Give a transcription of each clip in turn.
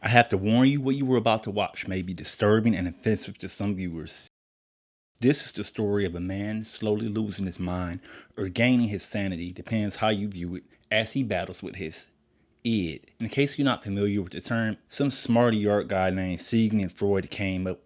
I have to warn you, what you were about to watch may be disturbing and offensive to some viewers. This is the story of a man slowly losing his mind or gaining his sanity, depends how you view it, as he battles with his id. In case you're not familiar with the term, some smarty art guy named Sigmund Freud came up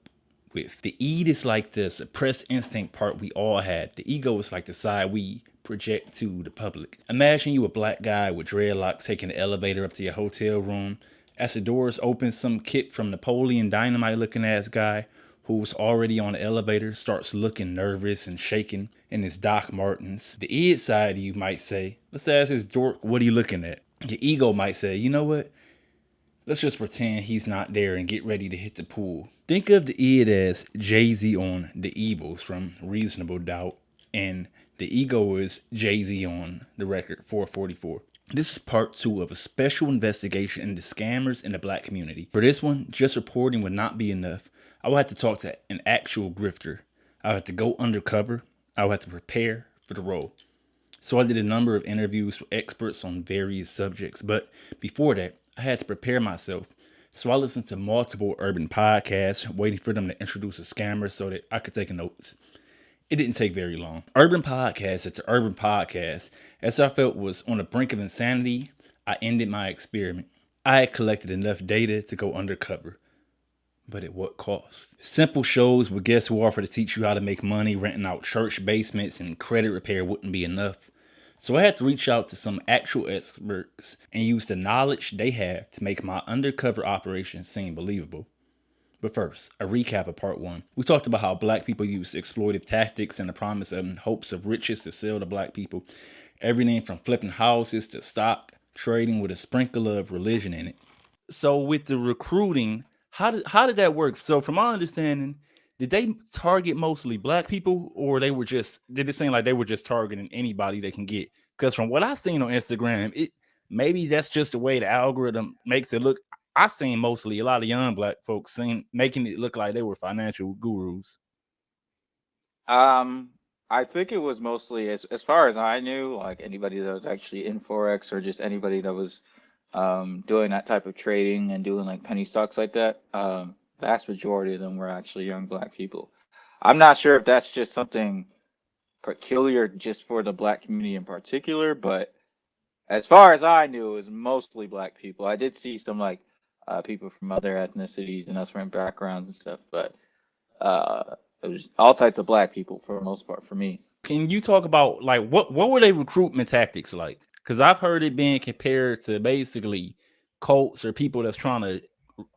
with. The id is like the suppressed instinct part we all had. The ego is like the side we project to the public. Imagine you a black guy with dreadlocks taking the elevator up to your hotel room. As the doors open, some kid from Napoleon Dynamite looking ass guy who was already on the elevator starts looking nervous and shaking in his Doc Martens. The id side of you might say, let's ask this dork what he looking at. Your ego might say, you know what? Let's just pretend he's not there and get ready to hit the pool. Think of the id as Jay-Z on The Evils from Reasonable Doubt, and the ego is Jay-Z on the record 444. This is part 2 of a special investigation into scammers in the black community. For this one, just reporting would not be enough. I would have to talk to an actual grifter. I would have to go undercover. I would have to prepare for the role. So I did a number of interviews with experts on various subjects, but before that, I had to prepare myself. So I listened to multiple urban podcasts, waiting for them to introduce a scammer so that I could take notes. It didn't take very long. Urban podcast after urban podcast, as I felt was on the brink of insanity, I ended my experiment. I had collected enough data to go undercover. But at what cost? Simple shows with guests who offer to teach you how to make money renting out church basements and credit repair wouldn't be enough. So I had to reach out to some actual experts and use the knowledge they have to make my undercover operation seem believable. But first, a recap of part 1. We talked about how black people use exploitive tactics and the promise and hopes of riches to sell to black people. Everything from flipping houses to stock trading with a sprinkle of religion in it. So with the recruiting, how did that work? So from my understanding, did they target mostly black people, or did it seem like they were just targeting anybody they can get? Because from what I've seen on Instagram, maybe that's just the way the algorithm makes it look. I seen mostly a lot of young black folks making it look like they were financial gurus. I think it was mostly as far as I knew, like anybody that was actually in Forex or just anybody that was doing that type of trading and doing like penny stocks like that. Vast majority of them were actually young black people. I'm not sure if that's just something peculiar just for the black community in particular, but as far as I knew, it was mostly black people. I did see some like people from other ethnicities and different backgrounds and stuff, but it was all types of black people for the most part for me. Can you talk about like what were their recruitment tactics like? Because I've heard it being compared to basically cults or people that's trying to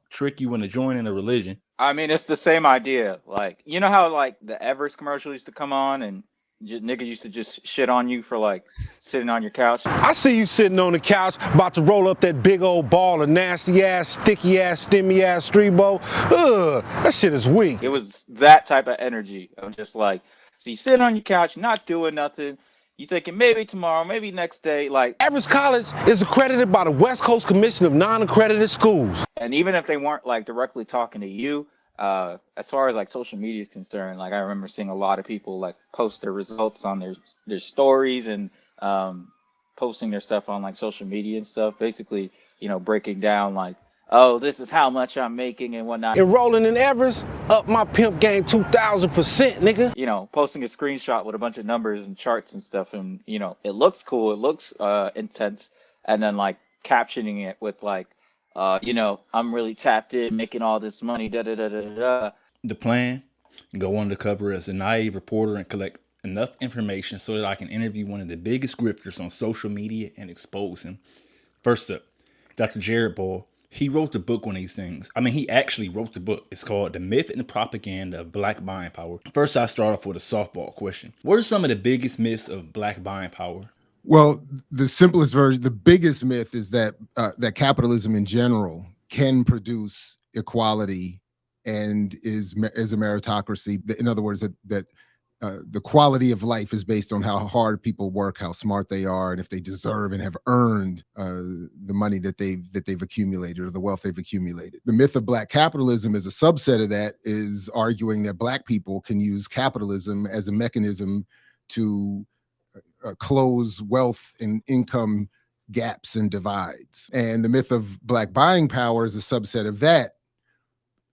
trick you into joining a religion. I mean, it's the same idea. Like, you know how like the Everest commercial used to come on and niggas used to just shit on you for like sitting on your couch. I see you sitting on the couch about to roll up that big old ball of nasty ass, sticky ass, stimmy ass Strebo. Ugh, that shit is weak. It was that type of energy of just like, so you sitting on your couch, not doing nothing. You thinking maybe tomorrow, maybe next day, like Everest College is accredited by the West Coast Commission of Non-Accredited Schools. And even if they weren't like directly talking to you, as far as like social media is concerned, like I remember seeing a lot of people like post their results on their stories and posting their stuff on like social media and stuff, basically, breaking down like, oh, this is how much I'm making and whatnot. Enrolling in Everest, up my pimp game 2,000%, nigga. Posting a screenshot with a bunch of numbers and charts and stuff, and it looks cool, it looks intense, and then like captioning it with like, I'm really tapped in, making all this money, da da da da da. The plan: go undercover as a naive reporter and collect enough information so that I can interview one of the biggest grifters on social media and expose him. First up, Dr. Jared Ball. He wrote the book on these things. I mean, he actually wrote the book. It's called The Myth and the Propaganda of Black Buying Power. First, I start off with a softball question. What are some of the biggest myths of black buying power? Well, the simplest version, the biggest myth is that that capitalism in general can produce equality and is a meritocracy. In other words, that the quality of life is based on how hard people work, how smart they are, and if they deserve and have earned the money that they've accumulated or the wealth they've accumulated. The myth of black capitalism is a subset of that, is arguing that black people can use capitalism as a mechanism to close wealth and income gaps and divides. And the myth of Black buying power is a subset of that,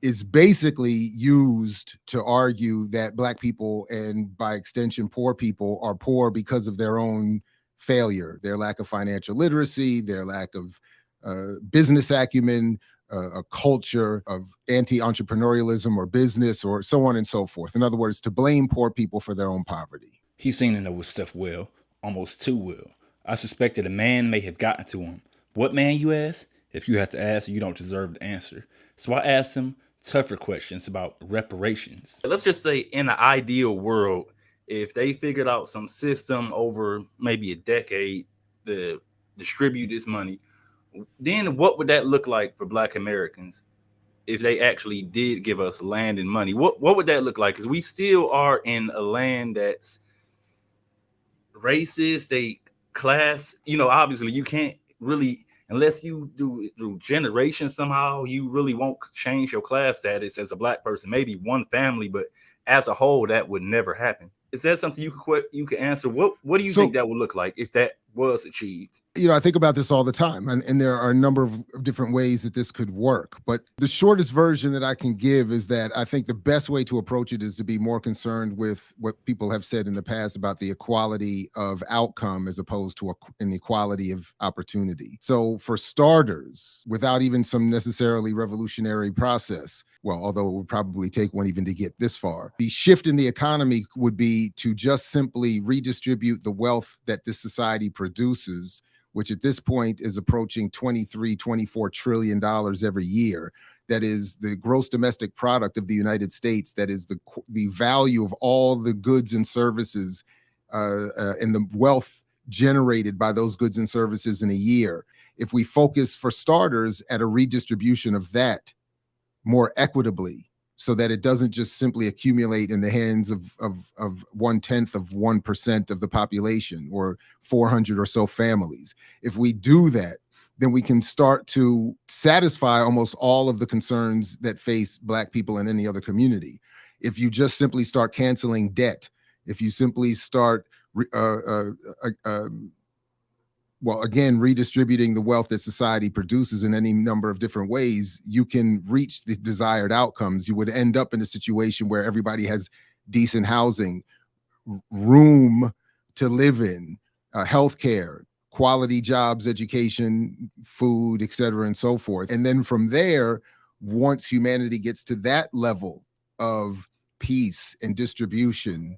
is basically used to argue that Black people, and by extension poor people, are poor because of their own failure, their lack of financial literacy, their lack of business acumen, a culture of anti-entrepreneurialism or business, or so on and so forth. In other words, to blame poor people for their own poverty. He seemed to know his stuff well, almost too well. I suspected a man may have gotten to him. What man, you ask? If you have to ask, you don't deserve the answer. So I asked him tougher questions about reparations. Let's just say in an ideal world, if they figured out some system over maybe a decade to distribute this money, then what would that look like for Black Americans if they actually did give us land and money? What would that look like? Because we still are in a land that's racist, a class, obviously you can't really, unless you do it through generations somehow, you really won't change your class status as a Black person. Maybe one family, but as a whole, that would never happen. Is that something you could answer? What do you think that would look like if that was achieved? I think about this all the time, and there are a number of different ways that this could work. But the shortest version that I can give is that I think the best way to approach it is to be more concerned with what people have said in the past about the equality of outcome as opposed to an equality of opportunity. So for starters, without even some necessarily revolutionary process, well, although it would probably take one even to get this far, the shift in the economy would be to just simply redistribute the wealth that this society produces, which at this point is approaching $24 trillion every year. That is the gross domestic product of the United States. That is the value of all the goods and services and the wealth generated by those goods and services in a year. If we focus, for starters, at a redistribution of that more equitably, so that it doesn't just simply accumulate in the hands of 1/10% of the population, or 400 or so families. If we do that, then we can start to satisfy almost all of the concerns that face Black people in any other community. If you just simply start canceling debt, if you simply start redistributing the wealth that society produces in any number of different ways, you can reach the desired outcomes. You would end up in a situation where everybody has decent housing, room to live in, healthcare, quality jobs, education, food, et cetera, and so forth. And then from there, once humanity gets to that level of peace and distribution,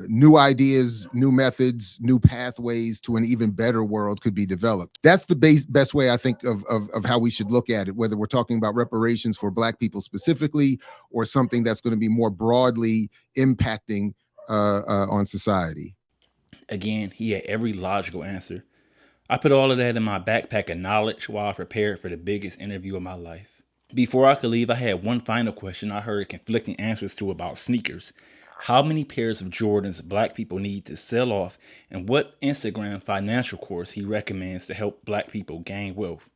new ideas, new methods, new pathways to an even better world could be developed. That's the best way I think of how we should look at it, whether we're talking about reparations for Black people specifically, or something that's going to be more broadly impacting on society. Again, he had every logical answer. I put all of that in my backpack of knowledge while I prepared for the biggest interview of my life. Before I could leave, I had one final question I heard conflicting answers to about sneakers. How many pairs of Jordans Black people need to sell off, and what Instagram financial course he recommends to help Black people gain wealth?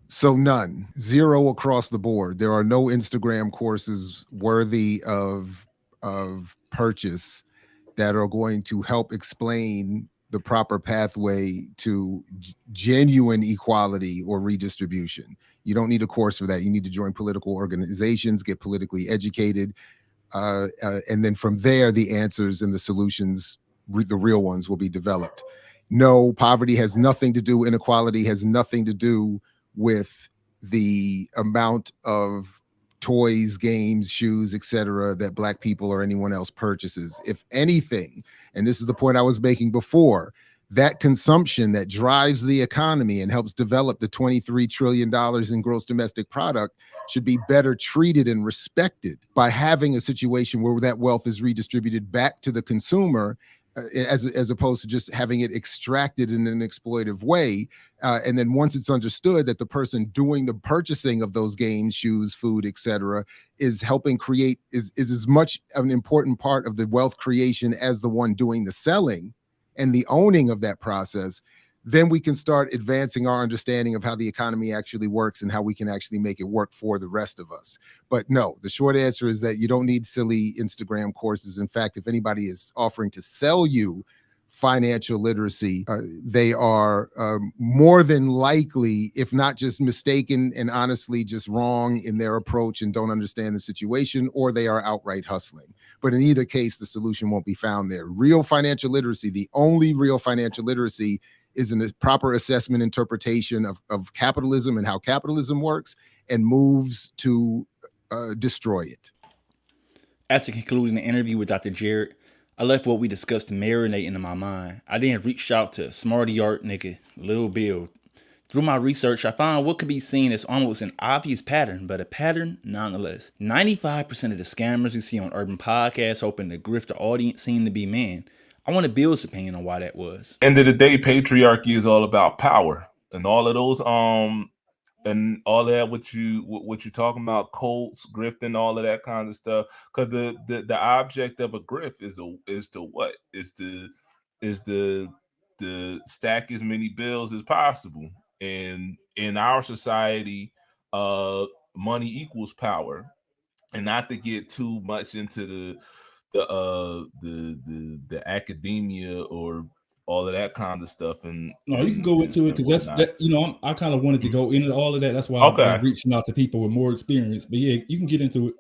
So none, 0 across the board. There are no Instagram courses worthy of purchase that are going to help explain the proper pathway to genuine equality or redistribution. You don't need a course for that. You need to join political organizations, get politically educated, and then from there, the answers and the solutions, the real ones, will be developed. No, poverty has nothing to do, inequality has nothing to do with the amount of toys, games, shoes, etc., that Black people or anyone else purchases. If anything, and this is the point I was making before, that consumption that drives the economy and helps develop the $23 trillion in gross domestic product should be better treated and respected by having a situation where that wealth is redistributed back to the consumer, as opposed to just having it extracted in an exploitive way. And then once it's understood that the person doing the purchasing of those games, shoes, food, etc., is helping create, is as much an important part of the wealth creation as the one doing the selling and the owning of that process, then we can start advancing our understanding of how the economy actually works and how we can actually make it work for the rest of us. But no, the short answer is that you don't need silly Instagram courses. In fact, if anybody is offering to sell you financial literacy, they are more than likely, if not just mistaken and honestly just wrong in their approach and don't understand the situation, or they are outright hustling. But in either case, the solution won't be found there. Real financial literacy, the only real financial literacy, is a proper assessment, interpretation of capitalism and how capitalism works, and moves to destroy it. After concluding the interview with Dr. Jared, I left what we discussed marinating in my mind. I then reached out to smarty art nigga Lil Bill. Through my research, I found what could be seen as almost an obvious pattern, but a pattern nonetheless. 95% of the scammers you see on urban podcasts hoping to grift the audience seem to be men. I want to Bill's opinion on why that was. End of the day, patriarchy is all about power, and all of those and all that what you talking about, cults, grifting, all of that kind of stuff. Because the object of a grift is to what? Is to stack as many bills as possible. And in our society, money equals power. And not to get too much into the academia or all of that kind of stuff. And no, you can go into it, because that's that. You know, I kind of wanted to go into all of that. That's why I'm reaching out to people with more experience. But yeah, you can get into it.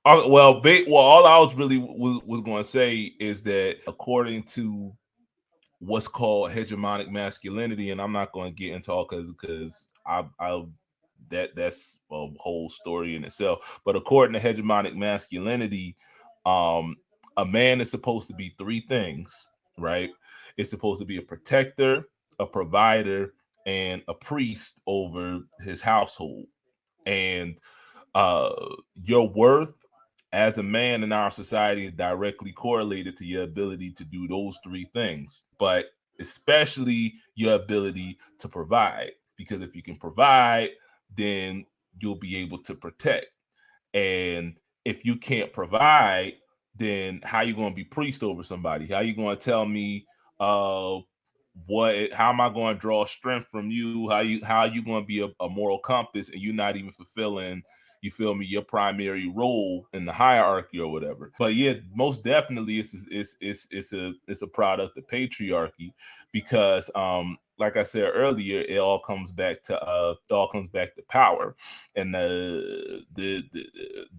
Well, all I was really was going to say is that according to what's called hegemonic masculinity, and I'm not going to get into all because that's a whole story in itself. But according to hegemonic masculinity, a man is supposed to be three things, right? It's supposed to be a protector, a provider, and a priest over his household. And your worth as a man in our society is directly correlated to your ability to do those three things, but especially your ability to provide. Because if you can provide, then you'll be able to protect. And if you can't provide, then how you going to be priest over somebody? How you going to tell me how am I going to draw strength from you? How you going to be a moral compass and you're not even fulfilling, you feel me, your primary role in the hierarchy or whatever? But yeah, most definitely it's a product of patriarchy, because like I said earlier, it all comes back to power. And the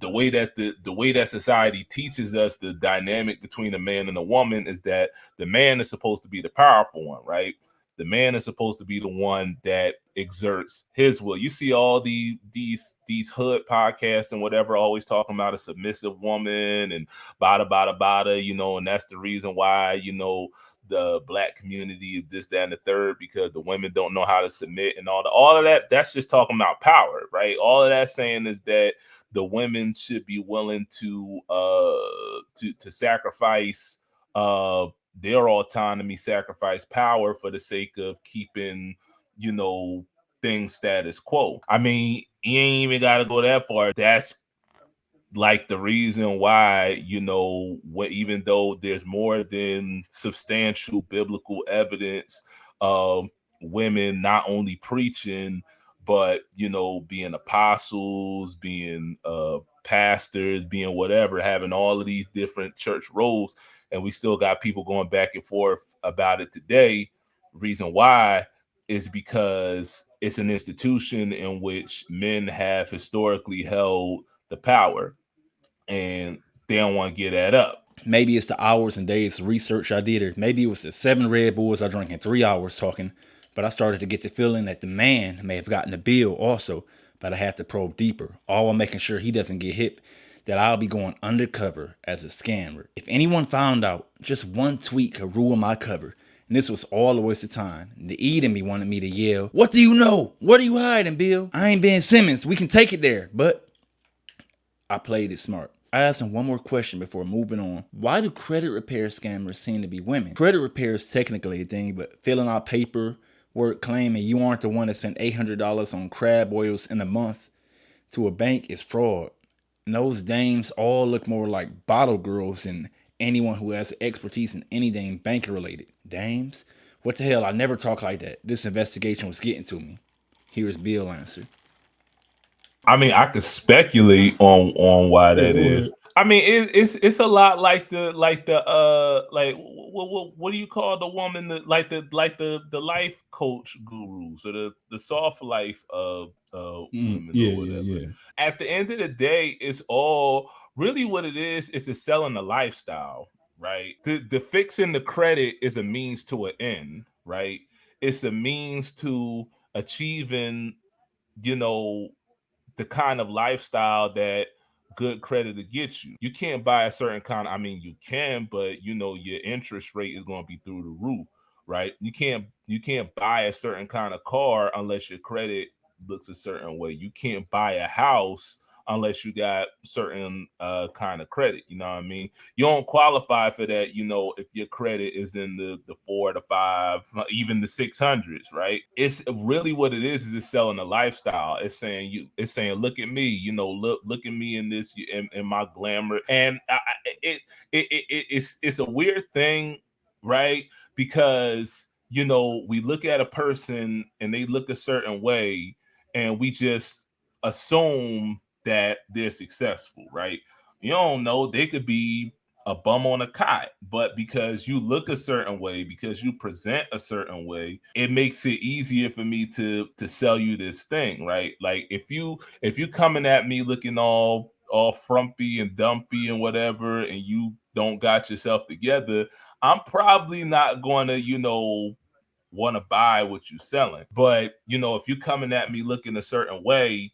way that society teaches us the dynamic between a man and a woman is that the man is supposed to be the powerful one, right? The man is supposed to be the one that exerts his will. You see all these hood podcasts and whatever always talking about a submissive woman and bada, you know, and that's the reason why, you know, the black community is this, that, and the third, because the women don't know how to submit and all of that. That's just talking about power, right? All of that saying is that the women should be willing to sacrifice their autonomy, sacrifice power for the sake of keeping, you know, things status quo. I mean, you ain't even got to go that far. That's like the reason why, you know, even though there's more than substantial biblical evidence of women not only preaching, but, you know, being apostles, being pastors, being whatever, having all of these different church roles, and we still got people going back and forth about it today. Reason why is because it's an institution in which men have historically held the power, and they don't want to give that up. Maybe it's the hours and days of research I did, or maybe it was the 7 Red Bulls I drank in 3 hours talking, but I started to get the feeling that the man may have gotten a bill also, but I had to probe deeper, all while making sure he doesn't get hip, that I'll be going undercover as a scammer. If anyone found out, just one tweet could ruin my cover, and this was all a waste of time. The E in me wanted me to yell, "What do you know? What are you hiding, Bill? I ain't Ben Simmons, we can take it there," but I played it smart. I asked him one more question before moving on. Why do credit repair scammers seem to be women? Credit repair is technically a thing, but filling out paperwork claiming you aren't the one that spent $800 on crab oils in a month to a bank is fraud. And those dames all look more like bottle girls than anyone who has expertise in anything banker related. Dames? What the hell? I never talk like that. This investigation was getting to me. Here's Bill's answer. I mean, I could speculate on why that is. I mean, it's a lot like the what do you call the woman that like the life coach gurus or the soft life women or whatever. Yeah. At the end of the day, it's all really what it is. It's a selling the lifestyle, right? The fixing the credit is a means to an end, right? It's a means to achieving, the kind of lifestyle that good credit to get you. You can't buy a certain kind. I mean, you can, but your interest rate is going to be through the roof, right? You can't buy a certain kind of car unless your credit looks a certain way. You can't buy a house unless you got certain kind of credit. You know what I mean? You don't qualify for that, if your credit is in the 4 to 5, even the 600s, right? It's really what it is it's selling a lifestyle. It's saying look at me, look at me in this in my glamour. And it's a weird thing, right? Because we look at a person and they look a certain way and we just assume that they're successful, right? You don't know, they could be a bum on a cot, but because you look a certain way, because you present a certain way, it makes it easier for me to sell you this thing, right? Like if you coming at me looking all frumpy and dumpy and whatever, and you don't got yourself together, I'm probably not going to want to buy what you're selling. But if you're coming at me looking a certain way,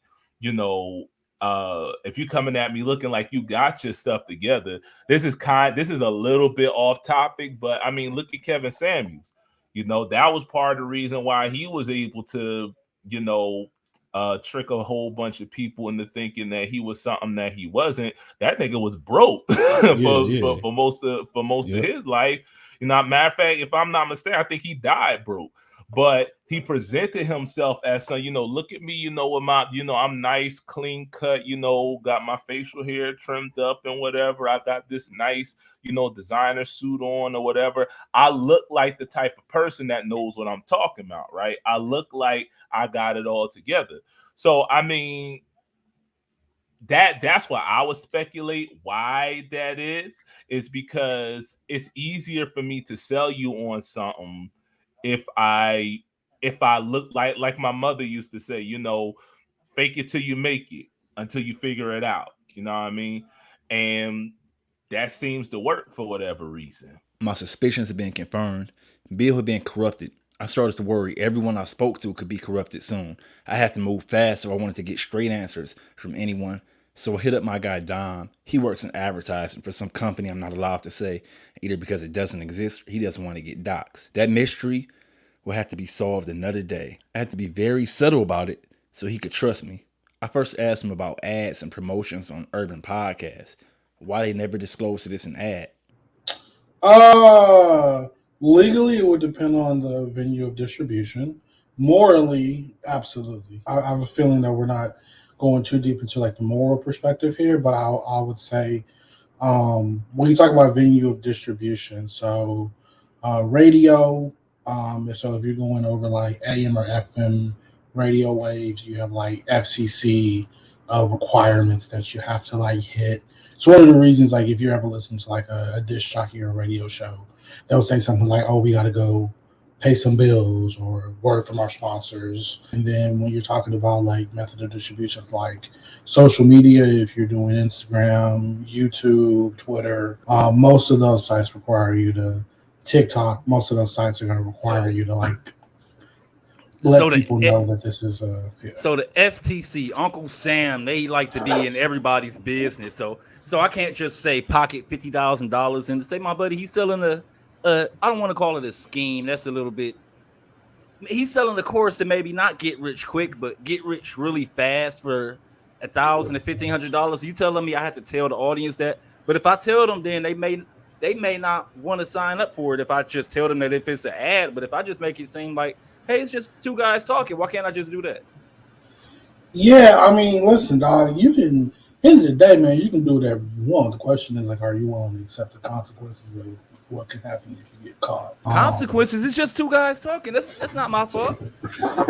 if you're coming at me looking like you got your stuff together, this is a little bit off topic, but I mean, look at Kevin Samuels. That was part of the reason why he was able to, trick a whole bunch of people into thinking that he was something that he wasn't. That nigga was broke for most of his life. Matter of fact, if I'm not mistaken, I think he died broke. But he presented himself as some, look at me, with my, I'm nice, clean cut, got my facial hair trimmed up and whatever. I got this nice, designer suit on or whatever. I look like the type of person that knows what I'm talking about, right? I look like I got it all together. So, I mean, that's why I would speculate why that is because it's easier for me to sell you on something if I look like my mother used to say, fake it till you make it until you figure it out. You know what I mean? And that seems to work for whatever reason. My suspicions have been confirmed. Bill had been corrupted. I started to worry everyone I spoke to could be corrupted soon. I had to move fast, so I wanted to get straight answers from anyone. So I hit up my guy Dom. He works in advertising for some company I'm not allowed to say, either because it doesn't exist or he doesn't want to get doxxed. That mystery will have to be solved another day. I had to be very subtle about it so he could trust me. I first asked him about ads and promotions on urban podcasts. Why they never disclosed that it's an ad. Legally, it would depend on the venue of distribution. Morally, absolutely. I have a feeling that we're not going too deep into like the moral perspective here, but I would say when you talk about venue of distribution, so radio, so if you're going over like AM or FM radio waves, you have like FCC requirements that you have to like hit. It's one of the reasons, like if you ever listen to like a disc jockey or a radio show, they'll say something like, "Oh, we got to go pay some bills," or "word from our sponsors." And then when you're talking about like method of distributions, like social media, if you're doing Instagram, YouTube, Twitter, most of those sites require you to TikTok. Most of those sites are going to require you to like let people know that this is a. Yeah. So the FTC, Uncle Sam, they like to be in everybody's business. So I can't just say pocket $50,000 and say my buddy he's selling I don't want to call it a scheme. That's a little bit. He's selling a course to maybe not get rich quick, but get rich really fast for $1,000 to $1,500. You telling me I have to tell the audience that? But if I tell them, then they may not want to sign up for it. If I just tell them that if it's an ad, but if I just make it seem like, hey, it's just two guys talking, why can't I just do that? Yeah, I mean, listen, dog. You can. End of the day, man, you can do whatever you want. The question is like, are you willing to accept the consequences of what can happen if you get caught? Consequences? It's just two guys talking. That's not my fault.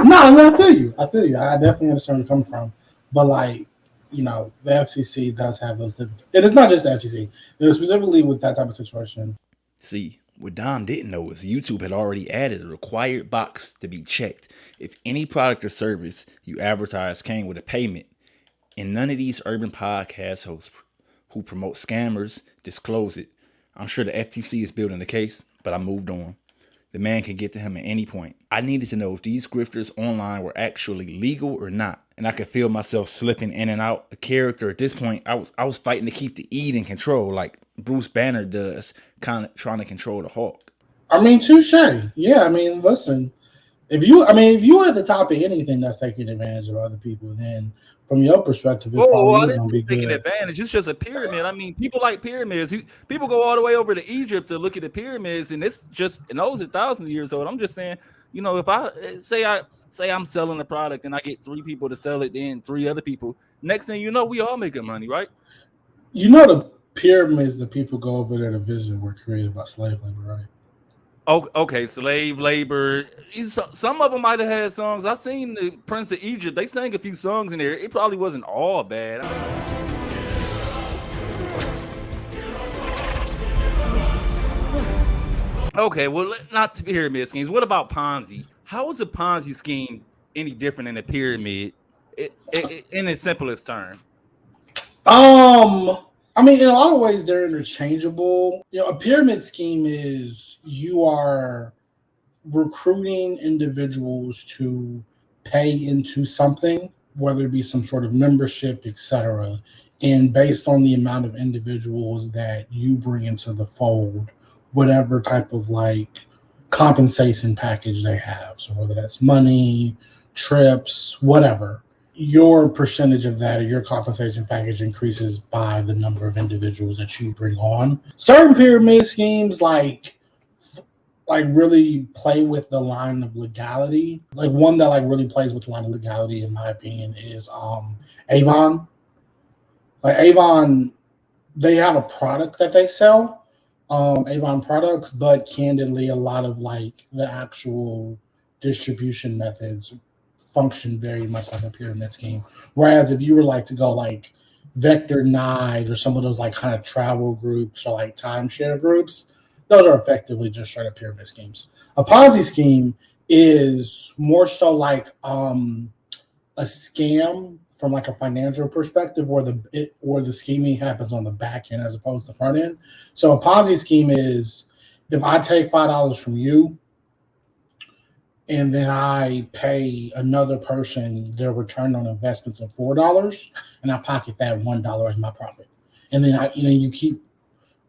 No, I feel you. I definitely understand where you're coming from. But like, you know, the FCC does have those. And it's not just the FCC. It's specifically with that type of situation. See, what Dom didn't know is YouTube had already added a required box to be checked if any product or service you advertise came with a payment. And none of these urban podcast hosts who promote scammers disclose it. I'm sure the FTC is building the case, but I moved on. The man can get to him at any point. I needed to know if these grifters online were actually legal or not, and I could feel myself slipping in and out. A character at this point, I was fighting to keep the Ede in control, like Bruce Banner does, kind of trying to control the Hulk. I mean, touche. Yeah, I mean, listen, if you at the top of anything that's taking advantage of other people, then from your perspective, it probably is going to be taking good. advantage. It's just a pyramid. I mean, people like pyramids. People go all the way over to Egypt to look at the pyramids, and it's just, and those are thousands of years old. I'm just saying, you know, if I say I'm selling a product and I get 3 people to sell it, then 3 other people. Next thing you know, we all making money, right? You know, the pyramids that people go over there to visit were created by slave labor, right? Okay, slave labor. Some of them might have had songs. I seen the Prince of Egypt. They sang a few songs in there. It probably wasn't all bad. Okay, well, not pyramid schemes. What about Ponzi? How is a Ponzi scheme any different than a pyramid? In its simplest term. I mean, in a lot of ways, they're interchangeable. You know, a pyramid scheme is you are recruiting individuals to pay into something, whether it be some sort of membership, etc. And based on the amount of individuals that you bring into the fold, whatever type of like compensation package they have. So whether that's money, trips, whatever. Your percentage of that or your compensation package increases by the number of individuals that you bring on. Certain pyramid schemes like really play with the line of legality. Like one that like really plays with the line of legality, in my opinion, is Avon. Like Avon, they have a product that they sell, Avon products, but candidly, a lot of like the actual distribution methods function very much like a pyramid scheme. Whereas if you were like to go like Vector Knives or some of those like kind of travel groups or like timeshare groups, those are effectively just straight up pyramid schemes. A Ponzi scheme is more so like a scam from like a financial perspective where the scheming happens on the back end as opposed to the front end. So a Ponzi scheme is if I take $5 from you and then I pay another person their return on investments of $4, and I pocket that $1 as my profit. And then you keep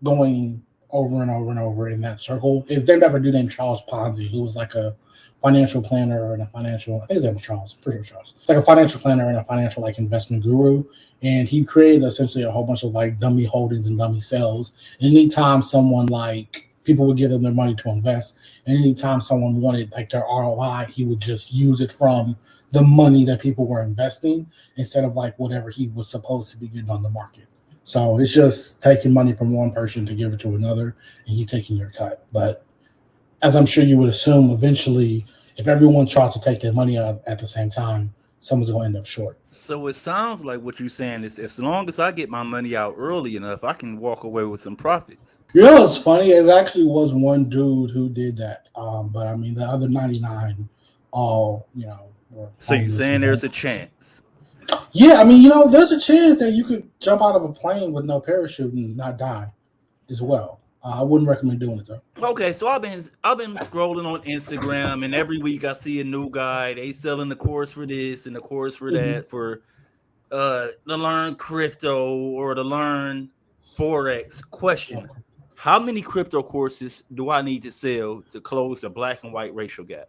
going over and over and over in that circle. If they never do name Charles Ponzi, who was like a financial planner and I think his name was Charles. I'm pretty sure Charles. It's like a financial planner and a financial like investment guru. And he created essentially a whole bunch of like dummy holdings and dummy sales. And anytime someone like people would give them their money to invest, and anytime someone wanted like their ROI, he would just use it from the money that people were investing instead of like whatever he was supposed to be getting on the market. So it's just taking money from one person to give it to another and you taking your cut. But as I'm sure you would assume, eventually, if everyone tries to take their money out at the same time, someone's going to end up short. So it sounds like what you're saying is as long as I get my money out early enough, I can walk away with some profits. You know what's funny? It actually was one dude who did that. But I mean, the other 99 all, were. So you're saying there's a chance? Yeah, I mean, there's a chance that you could jump out of a plane with no parachute and not die as well. I wouldn't recommend doing it though. Okay, so I've been scrolling on Instagram, and every week I see a new guy. They selling the course for this and the course for that for to learn crypto or to learn forex. Question: how many crypto courses do I need to sell to close the black and white racial gap?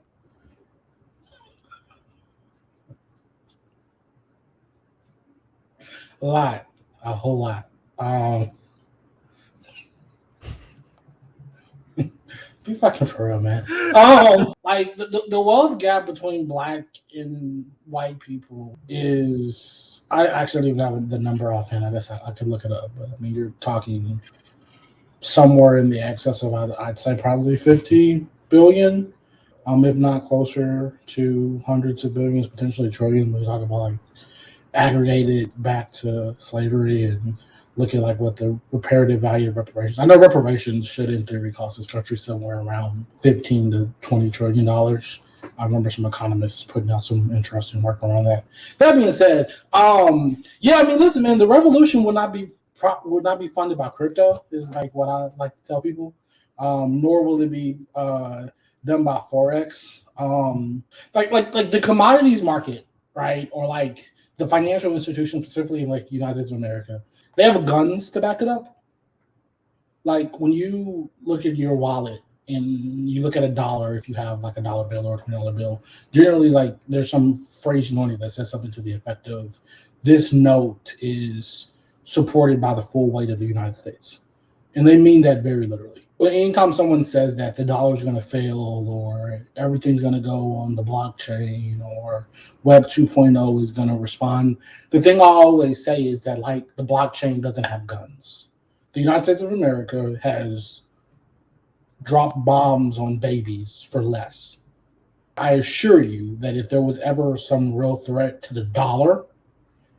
A whole lot. Be fucking for real, man. Like the wealth gap between black and white people is, I actually don't even have the number offhand. I guess I could look it up, but I mean, you're talking somewhere in the excess of, I'd say probably 50 billion, if not closer to hundreds of billions, potentially trillions. We're talking about like aggregated back to slavery and look at like what the reparative value of reparations. I know reparations should, in theory, cost this country somewhere around $15 to $20 trillion. I remember some economists putting out some interesting work around that. That being said, yeah, I mean, listen, man, the revolution would not be funded by crypto. Is like what I like to tell people. Nor will it be done by forex. Like the commodities market, right, or like the financial institution, specifically in like the United States of America, they have guns to back it up. Like when you look at your wallet and you look at a dollar, if you have like a dollar bill or a $20 bill, generally like there's some phrase on it that says something to the effect of, this note is supported by the full weight of the United States. And they mean that very literally. Well, anytime someone says that the dollar's going to fail or everything's going to go on the blockchain or Web 2.0 is going to respond, the thing I always say is that like the blockchain doesn't have guns. The United States of America has dropped bombs on babies for less. I assure you that if there was ever some real threat to the dollar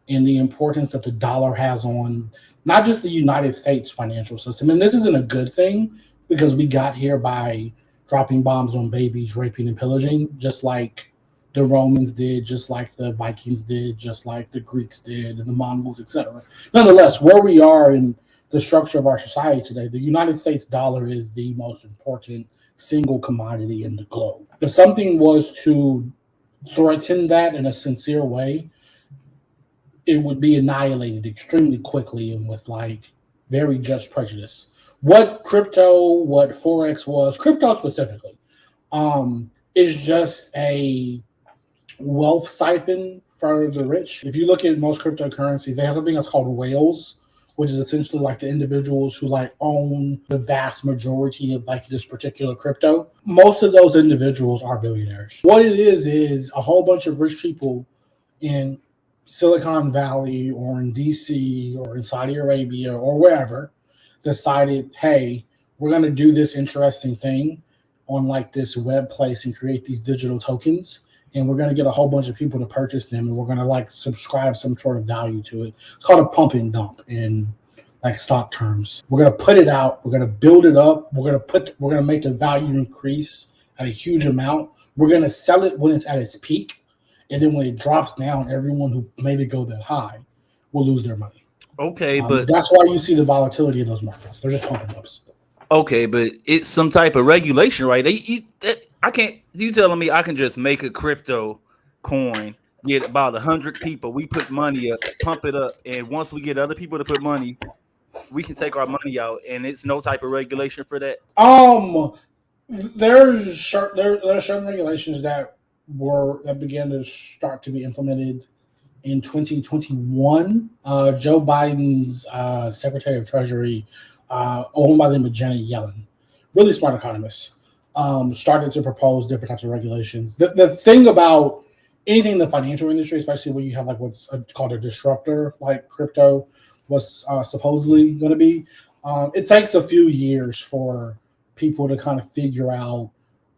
and the importance that the dollar has on not just the United States financial system, and this isn't a good thing because we got here by dropping bombs on babies, raping and pillaging, just like the Romans did, just like the Vikings did, just like the Greeks did, and the Mongols, etc. Nonetheless, where we are in the structure of our society today, the United States dollar is the most important single commodity in the globe. If something was to threaten that in a sincere way, it would be annihilated extremely quickly and with like very just prejudice. What crypto, what forex was, crypto specifically, is just a wealth siphon for the rich. If you look at most cryptocurrencies, they have something that's called whales, which is essentially like the individuals who like own the vast majority of like this particular crypto. Most of those individuals are billionaires. What it is a whole bunch of rich people in Silicon Valley or in DC or in Saudi Arabia or wherever decided, hey, we're going to do this interesting thing on like this web place and create these digital tokens. And we're going to get a whole bunch of people to purchase them. And we're going to like subscribe some sort of value to it. It's called a pump and dump in like stock terms. We're going to put it out. We're going to build it up. We're going to make the value increase at a huge amount. We're going to sell it when it's at its peak. And then when it drops down, everyone who made it go that high will lose their money. Okay, but that's why you see the volatility in those markets. They're just pumping ups. Okay, but it's some type of regulation, right? I can't. You telling me I can just make a crypto coin, get about 100 people, we put money up, pump it up, and once we get other people to put money, we can take our money out, and it's no type of regulation for that. There's certain regulations that began to start to be implemented in 2021. Joe Biden's Secretary of Treasury, a woman by the name of Janet Yellen, really smart economist, started to propose different types of regulations. The thing about anything in the financial industry, especially when you have like what's called a disruptor, like crypto was supposedly going to be, it takes a few years for people to kind of figure out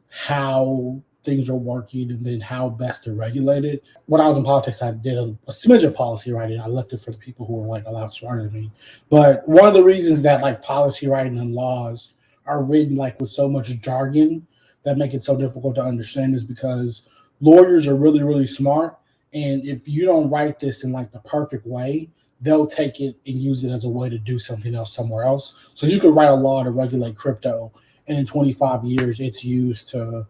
how things are working and then how best to regulate it. When I was in politics, I did a smidge of policy writing. I left it for the people who were like a lot smarter than me. But one of the reasons that like policy writing and laws are written like with so much jargon that make it so difficult to understand is because lawyers are really, really smart. And if you don't write this in like the perfect way, they'll take it and use it as a way to do something else somewhere else. So you could write a law to regulate crypto, and in 25 years, it's used to,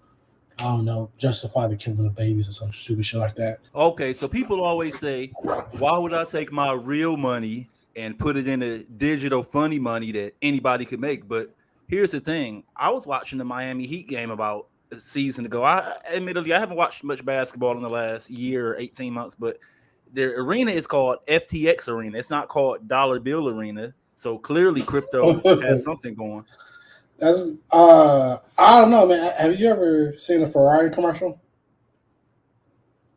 I don't know, justify the killing of babies or some stupid shit like that. Okay, so people always say, why would I take my real money and put it in a digital funny money that anybody could make? But here's the thing. I was watching the Miami Heat game about a season ago. Admittedly, I haven't watched much basketball in the last year or 18 months, but the arena is called FTX Arena. It's not called Dollar Bill Arena. So clearly crypto has something going. That's I don't know, man. Have you ever seen a Ferrari commercial?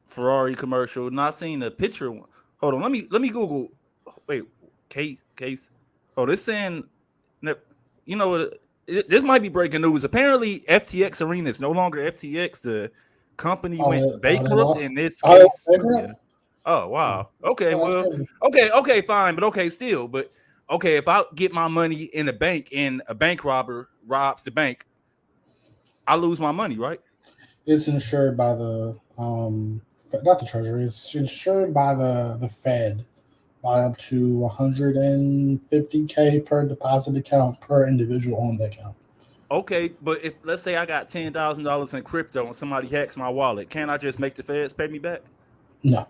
Ferrari commercial? Not seen a picture. Hold on, let me Google. Wait, case. Oh, this saying that, you know, this might be breaking news. Apparently, FTX Arena is no longer FTX. The company went bankrupt in this case. Oh wow. Okay, well, okay, fine, but okay, still, but okay, if I get my money in the bank and a bank robber robs the bank, I lose my money, right? It's insured by the not the treasury. It's insured by the Fed by up to 150K per deposit account per individual on the account. Okay, but if let's say I got $10,000 in crypto and somebody hacks my wallet, can't I just make the feds pay me back? No.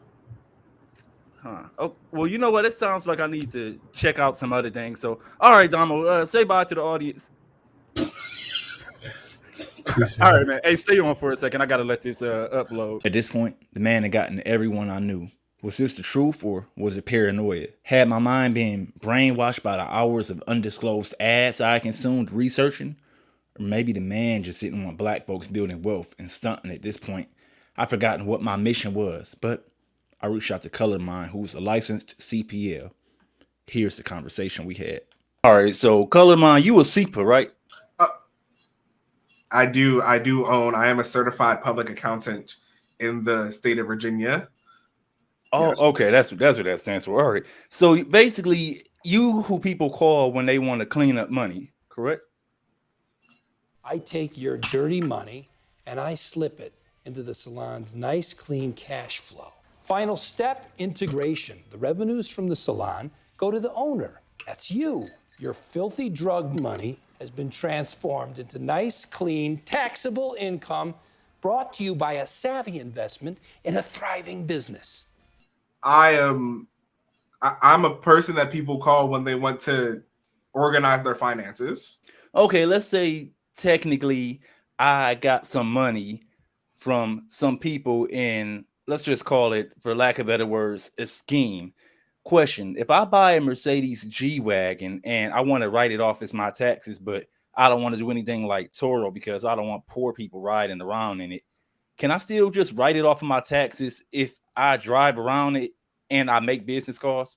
Huh. Oh, well, you know what? It sounds like I need to check out some other things. So, all right, Damo, say bye to the audience. All right, man. Hey, stay on for a second. I gotta let this upload. At this point, the man had gotten everyone I knew. Was this the truth or was it paranoia? Had my mind been brainwashed by the hours of undisclosed ads I consumed researching? Or maybe the man just didn't want black folks building wealth and stunting at this point. I've forgotten what my mission was, but I reached out to Color Mine, who's a licensed CPL. Here's the conversation we had. All right, so Color Mine, you a CPA, right? I do own. I am a certified public accountant in the state of Virginia. Oh, yes. Okay, that's what that stands for. All right. So basically, you who people call when they want to clean up money, correct? I take your dirty money and I slip it into the salon's nice, clean cash flow. Final step, integration. The revenues from the salon go to the owner. That's you. Your filthy drug money has been transformed into nice, clean, taxable income brought to you by a savvy investment in a thriving business. I'm a person that people call when they want to organize their finances. Okay, let's say technically I got some money from some people in, let's just call it, for lack of better words, a scheme. Question: if I buy a Mercedes G-Wagon and I want to write it off as my taxes, but I don't want to do anything like Toro because I don't want poor people riding around in it, can I still just write it off of my taxes if I drive around it and I make business calls?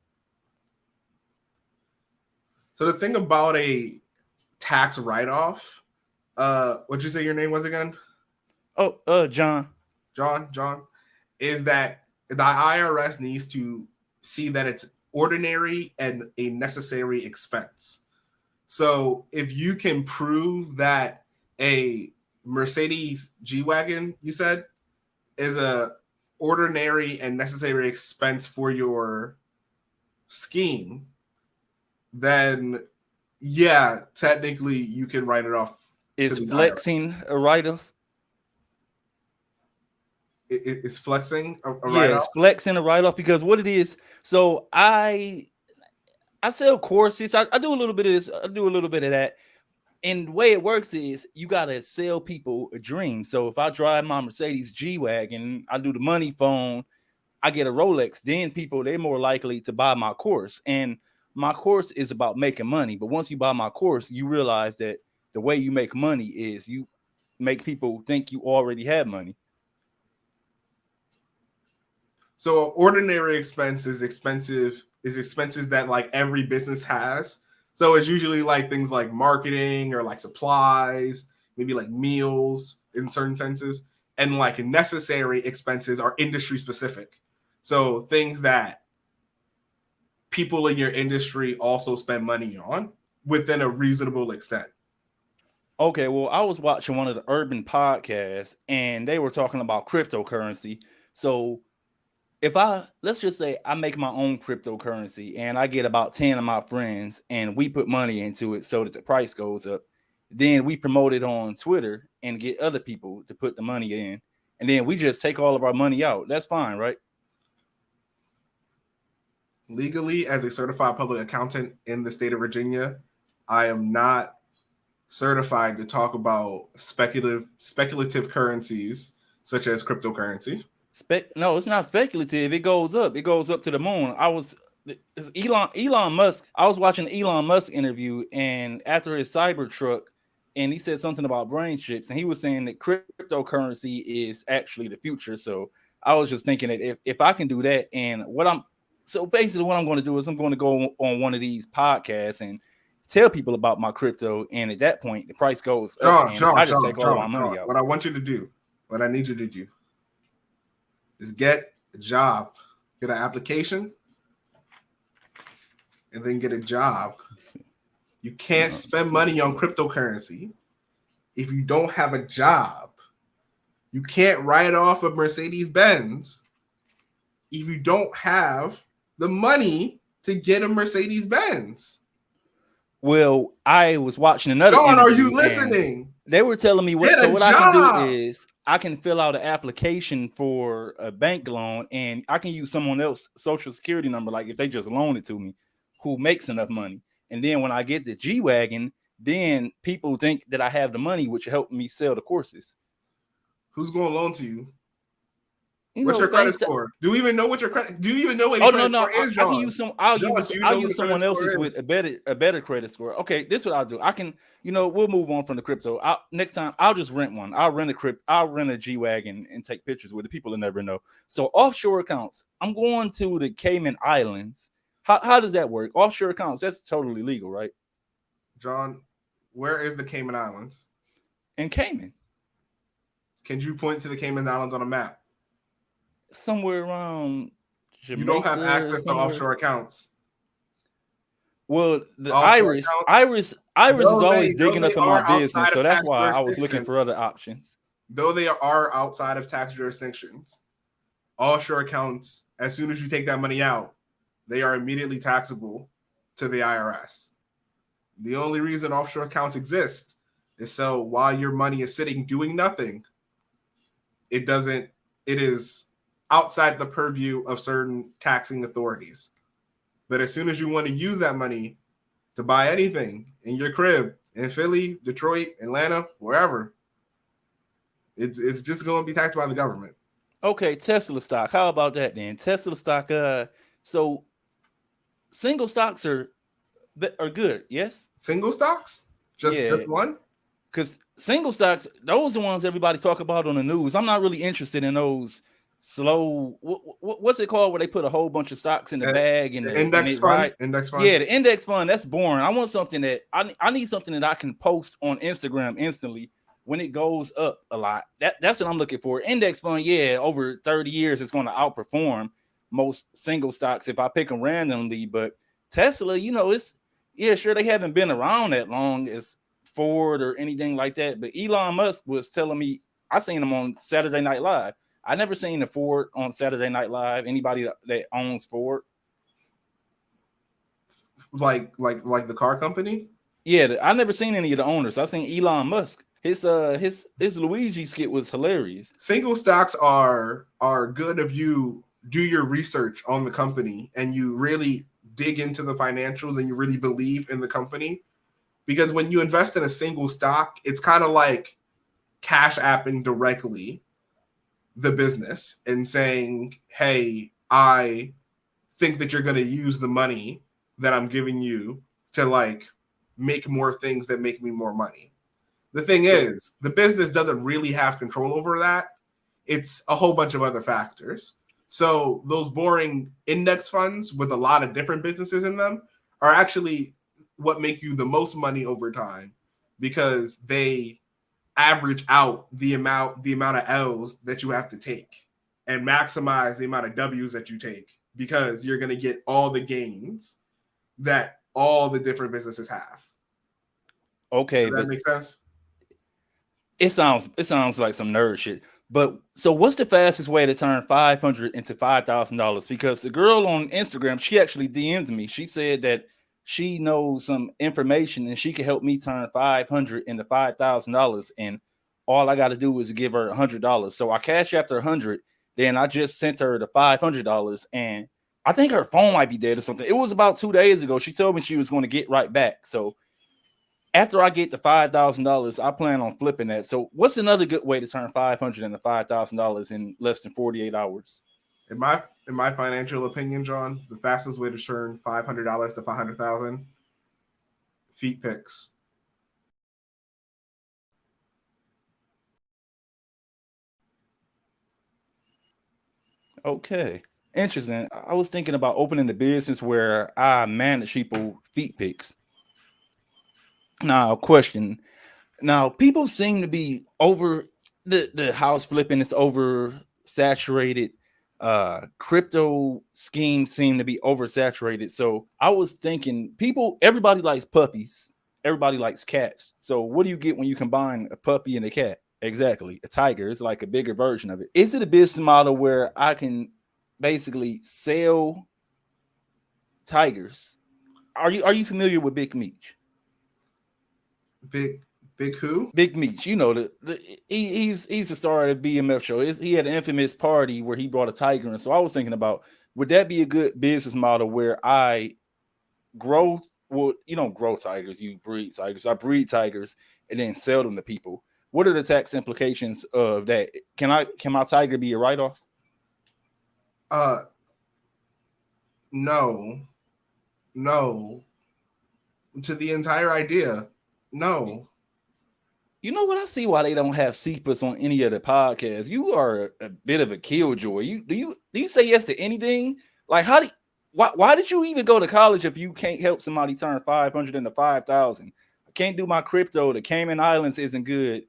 So the thing about a tax write-off, what'd you say your name was again? Oh, John, is that the IRS needs to see that it's ordinary and a necessary expense. So if you can prove that a Mercedes G-Wagon, you said, is a ordinary and necessary expense for your scheme, then yeah, technically you can write it off. Is flexing a write-off? It's flexing a write-off? Yeah, it's flexing a write-off because what it is, so I sell courses. I do a little bit of this. I do a little bit of that. And the way it works is you got to sell people a dream. So if I drive my Mercedes G-Wagon, I do the money phone, I get a Rolex, then people, they're more likely to buy my course. And my course is about making money. But once you buy my course, you realize that the way you make money is you make people think you already have money. So ordinary expense is expenses that like every business has. So it's usually like things like marketing or like supplies, maybe like meals in certain senses. And like necessary expenses are industry specific. So things that people in your industry also spend money on within a reasonable extent. Okay, well, I was watching one of the urban podcasts and they were talking about cryptocurrency. So if let's just say I make my own cryptocurrency and I get about 10 of my friends and we put money into it so that the price goes up, then we promote it on Twitter and get other people to put the money in. And then we just take all of our money out. That's fine, right? Legally, as a certified public accountant in the state of Virginia, I am not certified to talk about speculative currencies such as cryptocurrency. No, it's not speculative. It goes up. It goes up to the moon. Elon Musk. I was watching an Elon Musk interview, and after his Cybertruck, and he said something about brain chips, and he was saying that cryptocurrency is actually the future. So I was just thinking that if I can do that, and basically what I'm going to do is I'm going to go on one of these podcasts and tell people about my crypto, and at that point the price goes up. John, what I want you to do, what I need you to do, is get a job get an application, and then get a job. You can't spend money on cryptocurrency if you don't have a job. You can't write off a Mercedes-Benz if you don't have the money to get a Mercedes-Benz. Well, I was watching another John, are you interview, and listening? they were telling me what. Get So a what I can job. do is I can fill out an application for a bank loan, and I can use someone else's social security number, like if they just loan it to me, who makes enough money. And then when I get the G-Wagon, then people think that I have the money, which help me sell the courses. Who's going to loan to you? You What's know, your credit thanks to- score? Do you even know what your credit? Do you even know what Oh your no, credit no, score is, I John? can use some. I'll John, use do you I'll know use what the someone credit score else's is? with a better credit score. Okay, this is what I'll do. I can, we'll move on from the crypto. Next time I'll just rent one. I'll rent a G-Wagon and take pictures with it. People will never know. So offshore accounts. I'm going to the Cayman Islands. How does that work? Offshore accounts, that's totally legal, right? John, where is the Cayman Islands? In Cayman. Can you point to the Cayman Islands on a map? Somewhere around Jamaica. You don't have access to offshore accounts. Well, the Offshore Iris is always digging up in my business, outside so of that's tax why I was looking jurisdiction. for other options. Though they are outside of tax jurisdictions, offshore accounts, as soon as you take that money out, they are immediately taxable to the IRS. The only reason offshore accounts exist is so while your money is sitting doing nothing, it is outside the purview of certain taxing authorities. But as soon as you want to use that money to buy anything in your crib in Philly, Detroit, Atlanta, wherever, it's just going to be taxed by the government. Okay, Tesla stock. How about that then? Tesla stock. So single stocks are good. Yes. Single stocks? Just one? Because single stocks, those are the ones everybody talk about on the news. I'm not really interested in those slow. What's it called where they put a whole bunch of stocks in the bag and the index fund? Right? Index fund. Yeah, the index fund. That's boring. I want something that I need something that I can post on Instagram instantly when it goes up a lot. That's what I'm looking for. Index fund, yeah, over 30 years, it's going to outperform most single stocks if I pick them randomly. But Tesla, sure, they haven't been around that long as Ford or anything like that. But Elon Musk was telling me, I seen him on Saturday Night Live. I never seen a Ford on Saturday Night Live. Anybody that owns Ford, like the car company. Yeah, I never seen any of the owners. I seen Elon Musk. His Luigi skit was hilarious. Single stocks are good if you do your research on the company and you really dig into the financials and you really believe in the company. Because when you invest in a single stock, it's kind of like cash apping directly the business and saying, hey, I think that you're going to use the money that I'm giving you to like make more things that make me more money. The thing is, the business doesn't really have control over that. It's a whole bunch of other factors. So those boring index funds with a lot of different businesses in them are actually what make you the most money over time, because they average out the amount of L's that you have to take and maximize the amount of W's that you take, because you're going to get all the gains that all the different businesses have. Okay, does that make sense? It sounds like some nerd shit. But so what's the fastest way to turn $500 into $5,000? Because the girl on Instagram, she actually DM'd me. She said that she knows some information and she can help me turn $500 into $5,000. And all I got to do is give her $100. So I cash after 100. Then I just sent her the $500, and I think her phone might be dead or something. It was about 2 days ago. She told me she was going to get right back. So after I get the $5,000, I plan on flipping that. So what's another good way to turn $500 into $5,000 in less than 48 hours? In my financial opinion, John, the fastest way to turn $500 to $500,000, feet pics. Okay, interesting. I was thinking about opening the business where I manage people feet pics. Now, question. Now, people seem to be over the house flipping is over saturated. crypto schemes seem to be oversaturated. So I was thinking, everybody likes puppies, everybody likes cats. So what do you get when you combine a puppy and a cat? Exactly, a tiger. It's like a bigger version of it. Is it a business model where I can basically sell tigers? Are you familiar with Big Meech? Big who? Big Meech. You know, he's the star of the BMF show. He had an infamous party where he brought a tiger in. So I was thinking about, would that be a good business model where I grow? Well, you don't grow tigers, you breed tigers. I breed tigers and then sell them to people. What are the tax implications of that? Can my tiger be a write-off? No. To the entire idea, no. You know what? I see why they don't have CPAs on any of the podcasts. You are a bit of a killjoy. Do you say yes to anything? Like, why did you even go to college if you can't help somebody turn 500 into 5,000? I can't do my crypto. The Cayman Islands isn't good.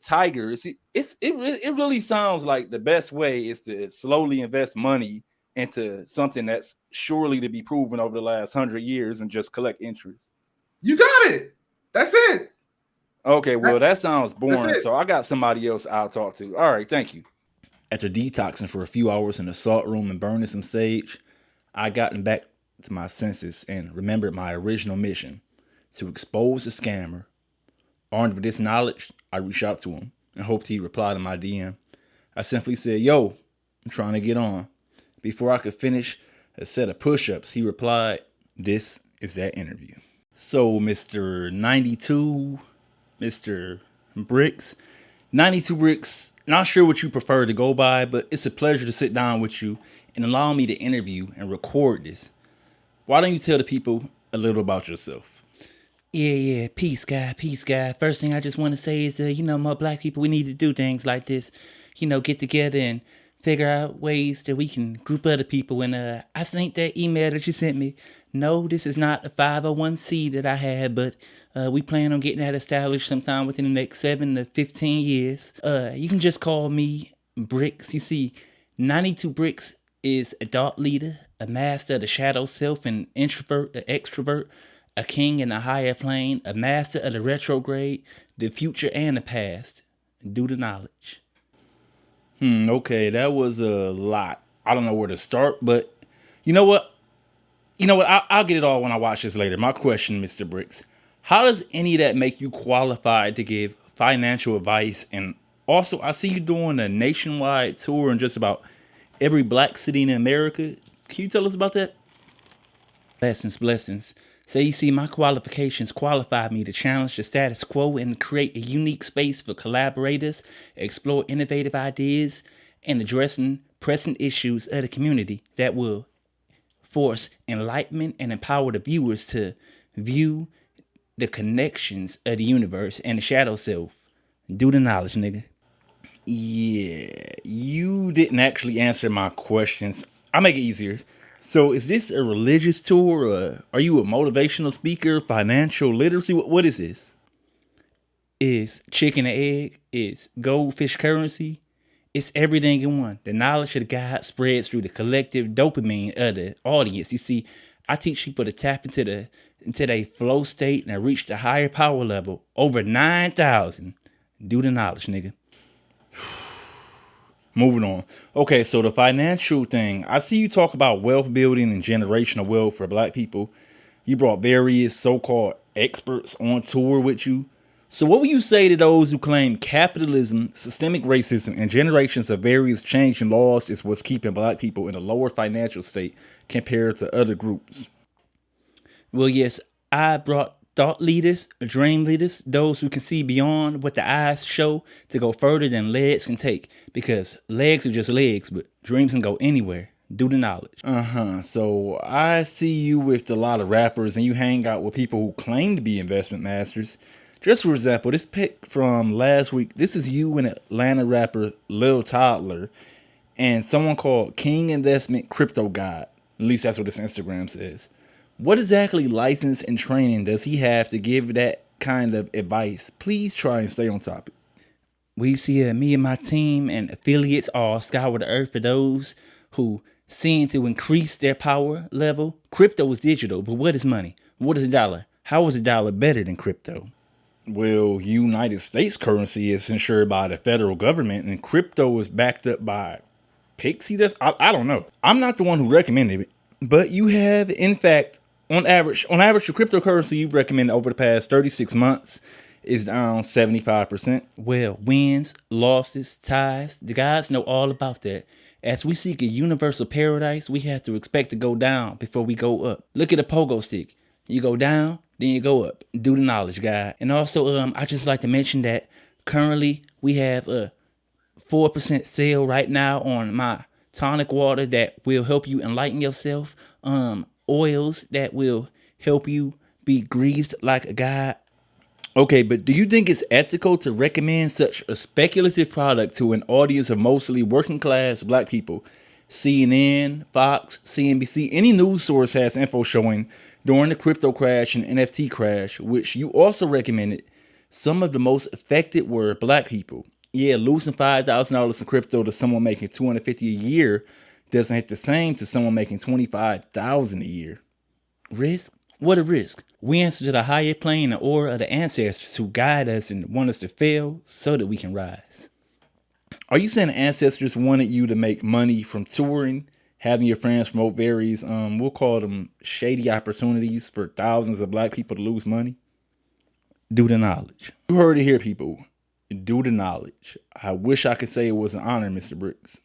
Tigers. It really sounds like the best way is to slowly invest money into something that's surely to be proven over the last 100 years and just collect interest. You got it. That's it. Okay, well, that sounds boring. So I got somebody else I'll talk to. All right, thank you. After detoxing for a few hours in the salt room and burning some sage, I gotten back to my senses and remembered my original mission, to expose the scammer. Armed with this knowledge, I reached out to him and hoped he'd reply to my DM. I simply said, "Yo, I'm trying to get on." Before I could finish a set of push-ups, he replied, "This is that interview." So, Mr. 92, Mr. brixxs, 92 brixxs, not sure what you prefer to go by, but it's a pleasure to sit down with you and allow me to interview and record this. Why don't you tell the people a little about yourself? Yeah, peace, guy. First thing I just want to say is, more black people, we need to do things like this. Get together and figure out ways that we can group other people. And I sent that email that you sent me. No, this is not a 501c that I had, but we plan on getting that established sometime within the next 7 to 15 years. You can just call me brixxs. You see, 92 brixxs is a thought leader, a master of the shadow self, an introvert, an extrovert, a king in a higher plane, a master of the retrograde, the future and the past, due to knowledge. Okay, that was a lot. I don't know where to start, but you know what? I'll get it all when I watch this later. My question, Mr. brixxs, how does any of that make you qualified to give financial advice? And also, I see you doing a nationwide tour in just about every black city in America. Can you tell us about that? Blessings. So you see, my qualifications qualify me to challenge the status quo and create a unique space for collaborators, explore innovative ideas, and addressing pressing issues of the community that will force enlightenment and empower the viewers to view the connections of the universe and the shadow self. Do the knowledge, nigga. Yeah, you didn't actually answer my questions. I'll make it easier. So is this a religious tour? Or are you a motivational speaker, financial literacy? What is this? Is chicken and egg, is goldfish currency. It's everything in one. The knowledge of God spreads through the collective dopamine of the audience. You see, I teach people to tap into their flow state and reach the higher power level. Over 9,000. Do the knowledge, nigga. Moving on. Okay, so the financial thing. I see you talk about wealth building and generational wealth for black people. You brought various so-called experts on tour with you. So what would you say to those who claim capitalism, systemic racism, and generations of various changing laws is what's keeping black people in a lower financial state compared to other groups? Well, yes, I brought thought leaders, dream leaders, those who can see beyond what the eyes show to go further than legs can take. Because legs are just legs, but dreams can go anywhere. Do the knowledge. So I see you with a lot of rappers and you hang out with people who claim to be investment masters. Just for example, this pic from last week, this is you and Atlanta rapper Lil Toddler and someone called King Investment Crypto God. At least that's what his Instagram says. What exactly license and training does he have to give that kind of advice? Please try and stay on topic. We see me and my team and affiliates all scour the earth for those who seem to increase their power level. Crypto is digital, but what is money? What is a dollar? How is a dollar better than crypto? Well, United States currency is insured by the federal government, and crypto is backed up by Pixie dust. I don't know. I'm not the one who recommended it, but you have, in fact, on average, the cryptocurrency you've recommended over the past 36 months is down 75%. Well, wins, losses, ties, the guys know all about that. As we seek a universal paradise, we have to expect to go down before we go up. Look at a pogo stick. You go down, then you go up. Do the knowledge, guy. And also, I just like to mention that currently we have a 4% sale right now on my tonic water that will help you enlighten yourself. Oils that will help you be greased like a guy. Okay, but do you think it's ethical to recommend such a speculative product to an audience of mostly working class black people? CNN, Fox, CNBC, any news source has info showing during the crypto crash and NFT crash, which you also recommended, some of the most affected were black people. Yeah, losing $5,000 in crypto to someone making $250 a year doesn't hit the same to someone making $25,000 a year. Risk? What a risk. We answer to the higher plane and aura of the ancestors who guide us and want us to fail so that we can rise. Are you saying the ancestors wanted you to make money from touring, having your friends promote various, we'll call them shady opportunities for thousands of black people to lose money? Do the knowledge. You heard it here, people. Do the knowledge. I wish I could say it was an honor, Mr. Brixx.